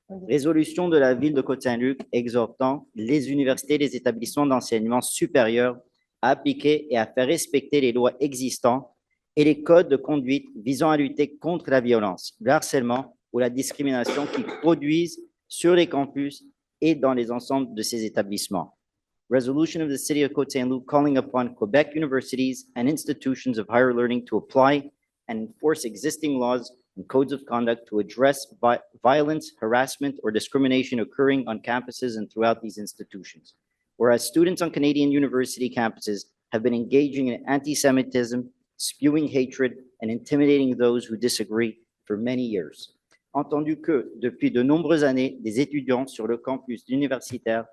Résolution de la ville de Côte Saint-Luc exhortant les universités et les établissements d'enseignement supérieur à appliquer et à faire respecter les lois existantes et les codes de conduite visant à lutter contre la violence, le harcèlement ou la discrimination qui produisent sur les campus et dans les ensembles de ces établissements. Resolution of the City of Côte Saint-Luc calling upon Quebec universities and institutions of higher learning to apply and enforce existing laws and codes of conduct to address violence, harassment, or discrimination occurring on campuses and throughout these institutions. Whereas students on Canadian university campuses have been engaging in anti-Semitism, spewing hatred, and intimidating those who disagree for many years. Entendu que, depuis de nombreuses années, des étudiants sur les campus universitaires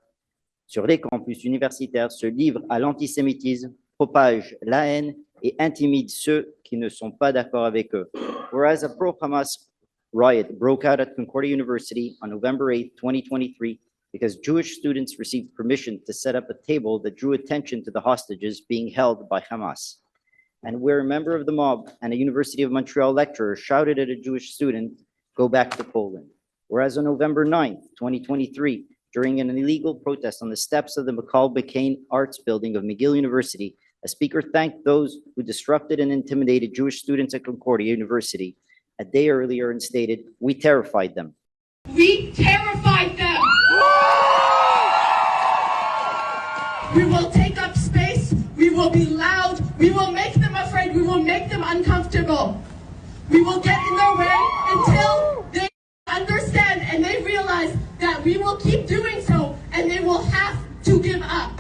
se livrent à l'antisémitisme, propagent la haine et intimident ceux qui ne sont pas d'accord avec eux. Whereas a pro-Hamas riot broke out at Concordia University on November 8, 2023, because Jewish students received permission to set up a table that drew attention to the hostages being held by Hamas. And where a member of the mob and a University of Montreal lecturer shouted at a Jewish student, "Go back to Poland." Whereas on November 9, 2023, during an illegal protest on the steps of the McCall-McCain Arts Building of McGill University, a speaker thanked those who disrupted and intimidated Jewish students at Concordia University a day earlier and stated, "We terrified them." We terrified them. We will take up space. We will be loud. We will make them afraid. We will make them uncomfortable. We will get in their way until they understand and they realize that we will keep doing so and they will have to give up.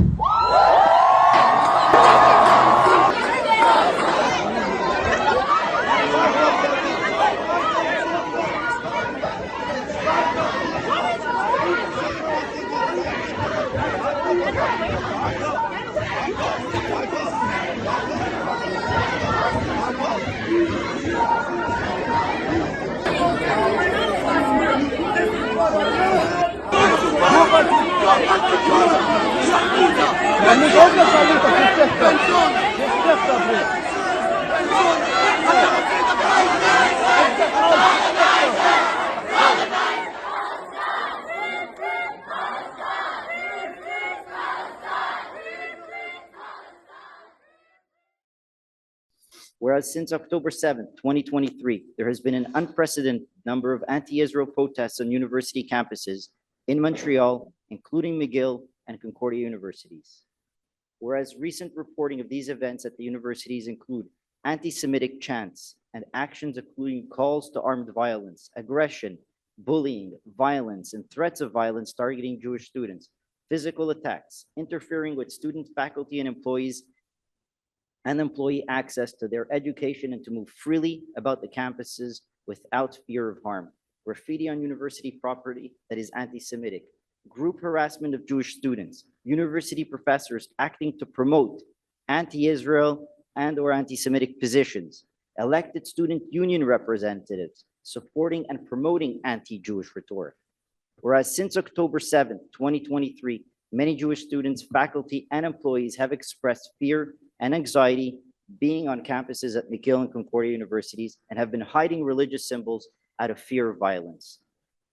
Whereas since October 7, 2023, there has been an unprecedented number of anti-Israel protests on university campuses in Montreal, including McGill and Concordia universities. Whereas recent reporting of these events at the universities include anti-Semitic chants and actions including calls to armed violence, aggression, bullying, violence, and threats of violence targeting Jewish students, physical attacks, interfering with student, faculty, and employees and employee access to their education and to move freely about the campuses without fear of harm, graffiti on university property that is anti-Semitic, group harassment of Jewish students, university professors acting to promote anti-Israel and or anti-Semitic positions, elected student union representatives supporting and promoting anti-Jewish rhetoric. Whereas since October 7, 2023, many Jewish students, faculty, and employees have expressed fear and anxiety being on campuses at McGill and Concordia universities and have been hiding religious symbols out of fear of violence.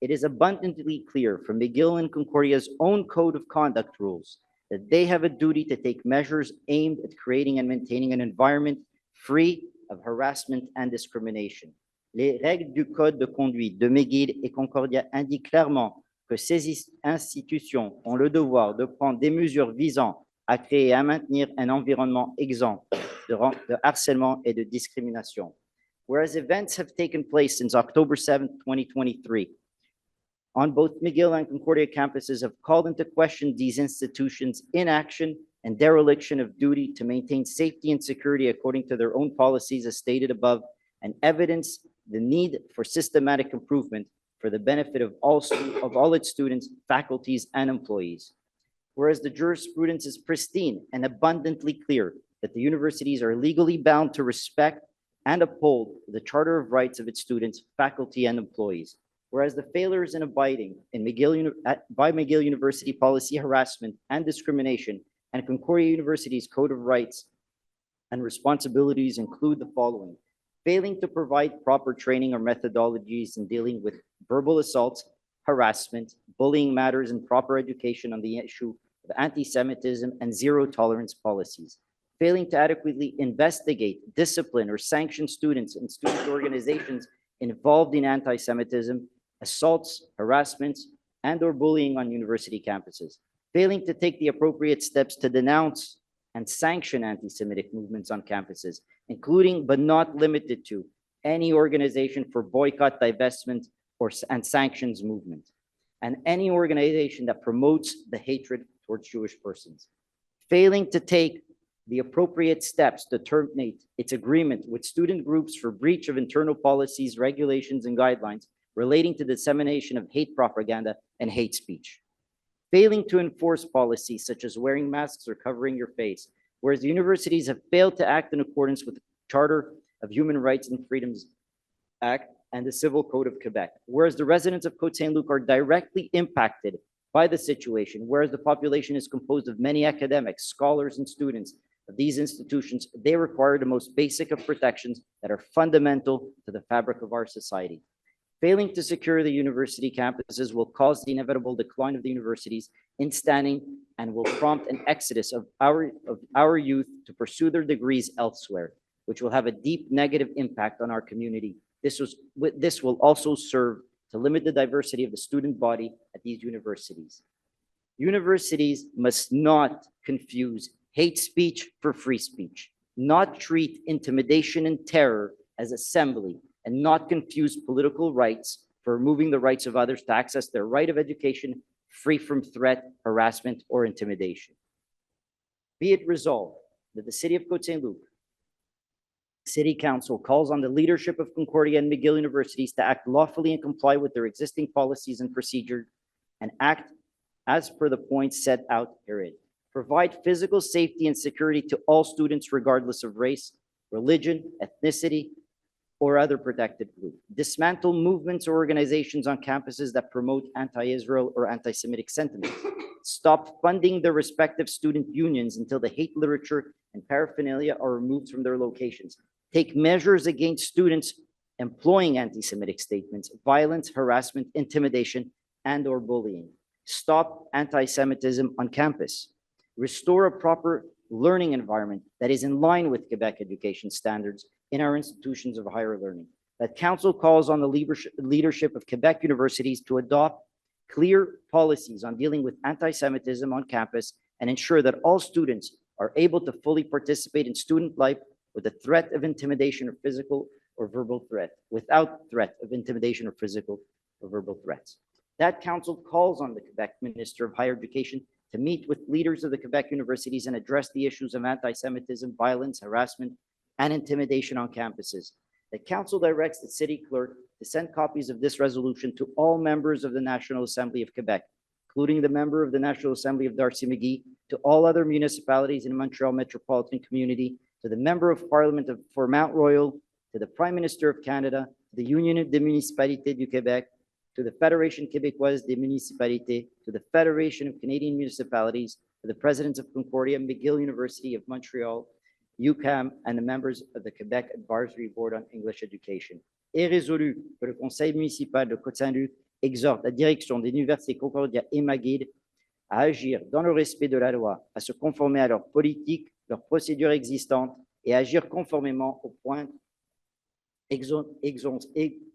It is abundantly clear from McGill and Concordia's own code of conduct rules that they have a duty to take measures aimed at creating and maintaining an environment free of harassment and discrimination. Les règles du code de conduite de McGill et Concordia indiquent clairement que ces institutions ont le devoir de prendre des mesures visant à créer et à maintenir un environnement exempt de harcèlement et de discrimination. Whereas events have taken place since October 7, 2023, on both McGill and Concordia campuses have called into question these institutions' inaction and dereliction of duty to maintain safety and security according to their own policies as stated above, and evidence the need for systematic improvement for the benefit of all its students, faculties, and employees. Whereas the jurisprudence is pristine and abundantly clear that the universities are legally bound to respect and uphold the Charter of Rights of its students, faculty, and employees. Whereas the failures in abiding in by McGill University policy harassment and discrimination and Concordia University's Code of Rights and responsibilities include the following: failing to provide proper training or methodologies in dealing with verbal assaults, harassment, bullying matters, and proper education on the issue of anti-Semitism and zero-tolerance policies. Failing to adequately investigate, discipline, or sanction students and student organizations involved in anti-Semitism, assaults, harassments, and/or bullying on university campuses. Failing to take the appropriate steps to denounce and sanction anti-Semitic movements on campuses, including but not limited to any organization for boycott, divestment, and sanctions movement, and any organization that promotes the hatred towards Jewish persons. Failing to take the appropriate steps to terminate its agreement with student groups for breach of internal policies, regulations, and guidelines relating to dissemination of hate propaganda and hate speech. Failing to enforce policies such as wearing masks or covering your face, whereas the universities have failed to act in accordance with the Charter of Human Rights and Freedoms Act and the Civil Code of Quebec, whereas the residents of Côte Saint-Luc are directly impacted by the situation, whereas the population is composed of many academics, scholars, and students of these institutions, they require the most basic of protections that are fundamental to the fabric of our society. Failing to secure the university campuses will cause the inevitable decline of the universities in standing and will prompt an exodus of our youth to pursue their degrees elsewhere, which will have a deep negative impact on our community. This will also serve to limit the diversity of the student body at these universities. Universities must not confuse hate speech for free speech, not treat intimidation and terror as assembly, and not confuse political rights for removing the rights of others to access their right of education free from threat, harassment, or intimidation. Be it resolved that the City of Côte Saint-Luc City Council calls on the leadership of Concordia and McGill universities to act lawfully and comply with their existing policies and procedures and act as per the points set out herein. Provide physical safety and security to all students regardless of race, religion, ethnicity, or other protected group. Dismantle movements or organizations on campuses that promote anti-Israel or anti-Semitic sentiments. Stop funding their respective student unions until the hate literature and paraphernalia are removed from their locations. Take measures against students employing anti-Semitic statements, violence, harassment, intimidation, and/or bullying. Stop anti-Semitism on campus. Restore a proper learning environment that is in line with Quebec education standards in our institutions of higher learning. That council calls on the leadership of Quebec universities to adopt clear policies on dealing with anti-Semitism on campus and ensure that all students are able to fully participate in student life with the threat of intimidation or physical or verbal threat, without threat of intimidation or physical or verbal threats. That council calls on the Quebec Minister of Higher Education to meet with leaders of the Quebec universities and address the issues of anti-Semitism, violence, harassment, and intimidation on campuses. The council directs the city clerk to send copies of this resolution to all members of the National Assembly of Quebec, including the member of the National Assembly of Darcy-McGee, to all other municipalities in the Montreal metropolitan community, to the member of parliament for Mount Royal, to the Prime Minister of Canada, to the Union des Municipalités du Québec, to the Federation Québécoise des Municipalités, to the Federation of Canadian Municipalities, to the presidents of Concordia, McGill University of Montreal, UQAM, and the members of the Quebec Advisory Board on English Education. Est résolu que le Conseil municipal de Côte Saint-Luc exhorte la direction des universités Concordia et McGill à agir dans le respect de la loi, à se conformer à leurs politiques, leurs procédures existantes et à agir conformément aux points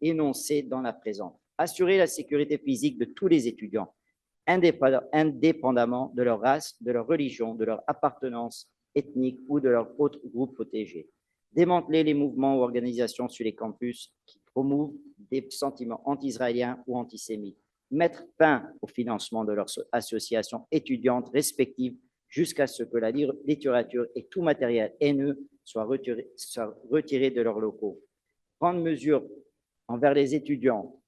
énoncés dans la présente. Assurer la sécurité physique de tous les étudiants, indépendamment de leur race, de leur religion, de leur appartenance ethnique ou de leur autre groupe protégé. Démanteler les mouvements ou organisations sur les campus qui promouvent des sentiments anti-israéliens ou antisémites. Mettre fin au financement de leurs associations étudiantes respectives jusqu'à ce que la littérature et tout matériel haineux soient retirés de leurs locaux. Prendre mesure envers les étudiants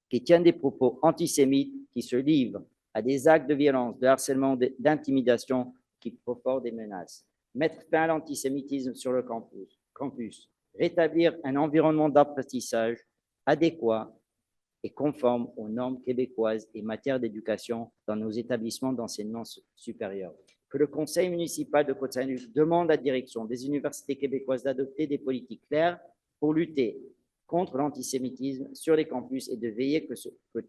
qui tiennent des propos antisémites, qui se livrent à des actes de violence, de harcèlement, d'intimidation, qui provoquent des menaces. Mettre fin à l'antisémitisme sur le campus. Rétablir un environnement d'apprentissage adéquat et conforme aux normes québécoises en matière d'éducation dans nos établissements d'enseignement supérieur. Que le Conseil municipal de Côte Saint-Luc demande à la direction des universités québécoises d'adopter des politiques claires pour lutter contre l'antisémitisme sur les campus et de veiller que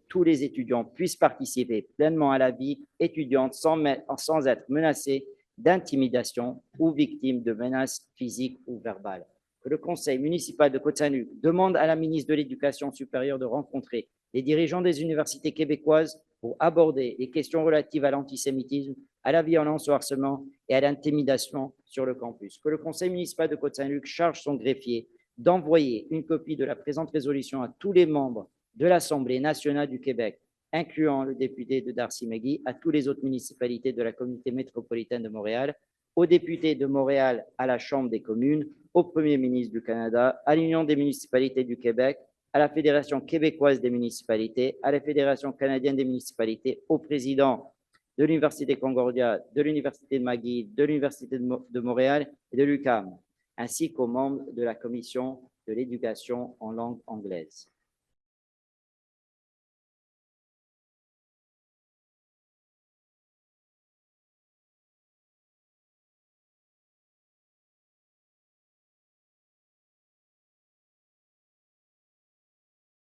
tous les étudiants puissent participer pleinement à la vie étudiante sans être menacés d'intimidation ou victimes de menaces physiques ou verbales. Que le conseil municipal de Côte Saint-Luc demande à la ministre de l'Éducation supérieure de rencontrer les dirigeants des universités québécoises pour aborder les questions relatives à l'antisémitisme, à la violence, au harcèlement et à l'intimidation sur le campus. Que le conseil municipal de Côte Saint-Luc charge son greffier d'envoyer une copie de la présente résolution à tous les membres de l'Assemblée nationale du Québec, incluant le député de Darcy-McGee, à toutes les autres municipalités de la communauté métropolitaine de Montréal, aux députés de Montréal à la Chambre des communes, au Premier ministre du Canada, à l'Union des municipalités du Québec, à la Fédération québécoise des municipalités, à la Fédération canadienne des municipalités, au président de l'Université Concordia, de l'Université de McGill, de l'Université de Montréal et de l'UQAM, ainsi qu'aux membres de la Commission de l'éducation en langue anglaise.